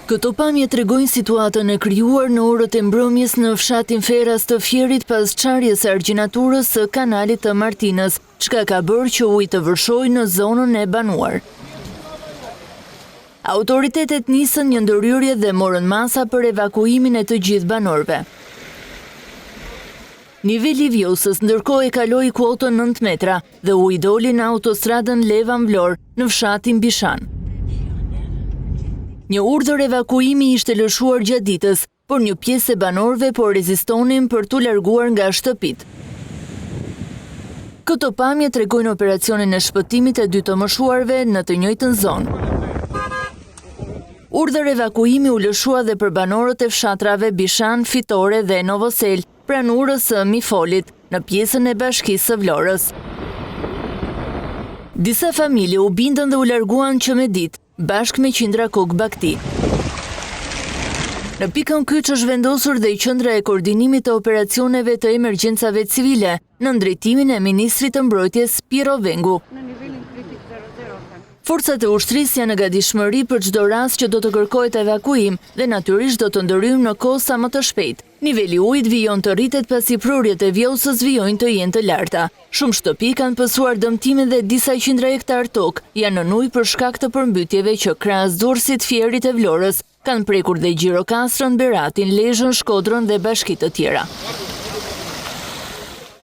Këto pamje tregojnë situatën e krijuar në orët e mbrëmjes në fshatin Feras të Fierit pas çarjes së argjinaturës së kanalit të Martinës, çka ka bërë që ujë të vërshojë në zonën e banuar. Autoritetet nisën një ndërhyrje dhe morën masa për evakuimin e të gjithë banorëve. Niveli i vjosës ndërkohë e kaloi kuotën 9 metra dhe uji doli në autostradën Levan-Vlorë në fshatin Bishan. Një urdhër evakuimi ishte lëshuar gjatë ditës, por një pjesë e banorëve po rezistonin për t'u larguar nga shtëpitë. Këto pamje tregojnë operacionin e shpëtimit e 2 të moshuarve në të njëjtën zonë. Urdhër evakuimi u lëshua dhe për banorët e fshatrave Bishan, Fitore dhe Novosel, pranë urës së Mifolit, në pjesën e bashkisë së Vlorës. Disa familje u bindën dhe u larguan që me ditë, bashkë me qindra kokë bakti. Në pikën kyç është vendosur dhe i qendra e koordinimit të operacioneve të emergjencave civile, në drejtimin e ministrit të mbrojtjes Piro Vengu. Forcat e ushtrisë janë në gatishmëri për çdo rast që do të kërkohet evakuim dhe natyrisht do të ndërhyjmë në kohë sa më të shpejtë. Niveli i ujit vijon të rritet pasi prurjet e vjosës vijojnë të jenë të larta. Shumë shtëpi kanë pësuar dëmtime dhe disa qindra hektar tokë janë në ujë për shkak të përmbytjeve që krahas Durrësit, Fierit e Vlorës kanë prekur dhe Gjirokastrën, Beratin, Lezhën, Shkodrën dhe bashkitë të tjera.